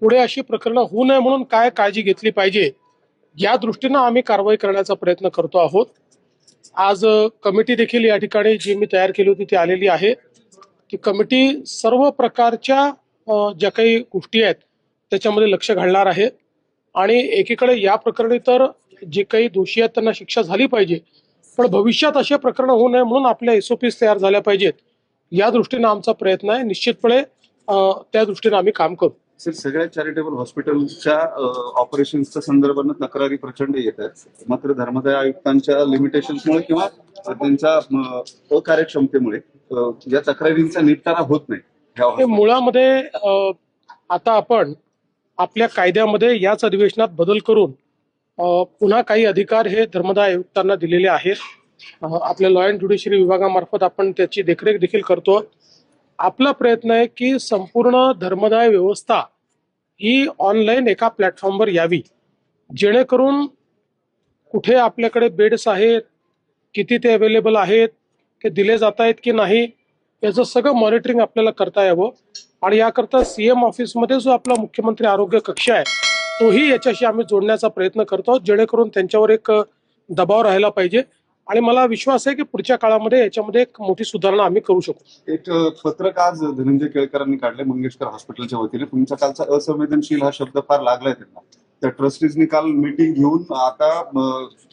पुढे अशी प्रकरणं होऊ नये म्हणून काय काळजी घेतली पाहिजे या दृष्टीनं आम्ही कारवाई करण्याचा प्रयत्न करतो आहोत। आज कमिटी देखील या ठिकाणी जी मी तयार केली होती ती आलेली आहे। ती कमिटी सर्व प्रकारच्या ज्या काही गोष्टी आहेत त्याच्यामध्ये लक्ष घालणार आहे आणि एकीकडे या प्रकरणी तर जे काही दोषी आहेत त्यांना शिक्षा झाली पाहिजे, पण भविष्यात असे प्रकरण होऊ नये म्हणून आपल्या SOPs तयार झाल्या पाहिजेत या दृष्टीने आमचा प्रयत्न आहे। निश्चितपणे त्या दृष्टीने आम्ही काम करू। सर, सगळ्या चॅरिटेबल हॉस्पिटलच्या ऑपरेशन्सच्या संदर्भानं तक्रारी प्रचंड येत आहेत, मात्र धर्मादाय आयुक्तांच्या लिमिटेशन्समुळे किंवा त्यांच्या अकार्यक्षमतेमुळे या तक्रारींचा निपटारा होत नाही। मुळामध्ये आता आपण आपल्या कायद्यामध्ये याच अधिवेशनात बदल करून पुन्हा काही अधिकार हे धर्मदाय आयुक्तांना दिलेले आहेत। आपल्या लॉ अँड ज्युडिशरी विभागामार्फत आपण त्याची देखरेख देखील करतो। आपला प्रयत्न आहे की संपूर्ण धर्मदाय व्यवस्था ही ऑनलाईन एका प्लॅटफॉर्मवर यावी, जेणेकरून कुठे आपल्याकडे बेड्स आहेत, किती ते अवेलेबल आहेत, ते दिले जात आहेत की नाही, याचं सगळं मॉनिटरिंग आपल्याला करता यावं। आणि याकरता CM ऑफिसमध्ये जो आपला मुख्यमंत्री आरोग्य कक्ष आहे तोही याच्याशी आम्ही जोडण्याचा प्रयत्न करतो, जेणेकरून त्यांच्यावर एक दबाव राहायला पाहिजे आणि मला विश्वास आहे की पुढच्या काळामध्ये याच्यामध्ये एक मोठी सुधारणा आम्ही करू शकू। एक पत्रक आज धनंजय केळकरांनी काढले मंगेशकर हॉस्पिटलच्या वतीने। तुमच्या कालचा असंवेदनशील हा शब्द फार लागलाय त्यांना। त्या ट्रस्टीजनी काल मीटिंग घेऊन आता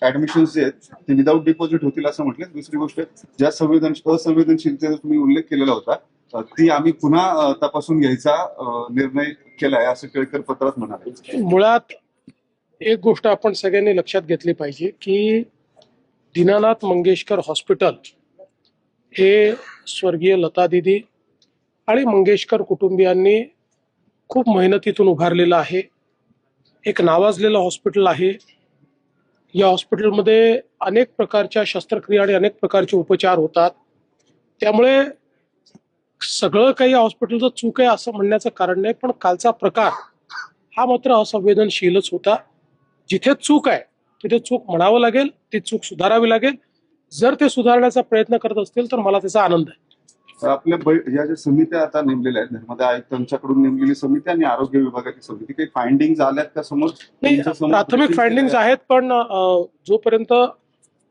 ऍडमिशन्स जे आहेत ते विदाऊट डिपॉझिट होतील असं म्हटलं। दुसरी गोष्ट, ज्या असंवेदनशीलतेचा तुम्ही उल्लेख केलेला होता ती आम्ही पुन्हा तपासून घ्यायचा निर्णय केलाय असं केळकर पत्रात म्हणाले। मुळात एक गोष्ट आपण सगळ्यांनी लक्षात घेतली पाहिजे की दीनानाथ मंगेशकर हॉस्पिटल हे स्वर्गीय लता दीदी आणि मंगेशकर कुटुंबियांनी खूप मेहनतीतून उभारलेलं आहे। एक नावाजलेलं हॉस्पिटल आहे। या हॉस्पिटलमध्ये अनेक प्रकारच्या शस्त्रक्रिया आणि अनेक प्रकारचे उपचार होतात। त्यामुळे सगळं काही हॉस्पिटलचं चूक आहे असं म्हणण्याचं कारण नाही, पण कालचा प्रकार हा मात्र असंवेदनशीलच होता। जिथे चूक आहे तिथे चूक म्हणावं लागेल, ती चूक सुधारावी लागेल। जर ते सुधारण्याचा प्रयत्न करत असतील तर मला त्याचा आनंद आहे। आपल्या या ज्या समित्या आता नेमलेल्या आहेत, धर्मदाय आयुक्तांच्याकडून नेमलेली समिती आणि आरोग्य विभागाची समिती, काही फाइंडिंग्स आल्यात का समोर? नाही, प्राथमिक फाइंडिंग्स आहेत, पण जोपर्यंत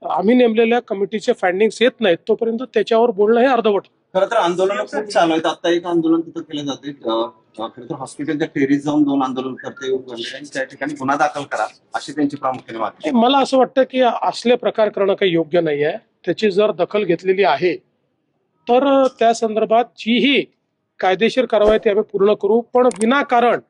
आम्ही नेमलेल्या कमिटीचे फाइंडिंग्स येत नाहीत तोपर्यंत त्याच्यावर बोलणं हे अर्धवट। खरं तर आंदोलन खूप चालू आहेत। आता एक आंदोलन तिथं केलं जाते, खरं तर हॉस्पिटलच्या टेरीस जाऊन 2 आंदोलनकर्ते त्या ठिकाणी गुन्हा दाखल करा अशी त्यांची प्रामुख्याने मागणी। मला असं वाटतं की असले प्रकार करणं काही योग्य नाही आहे। त्याची जर दखल घेतलेली आहे तर त्या संदर्भात जीही कायदेशीर कारवाई ती आम्ही पूर्ण करू, पण विनाकारण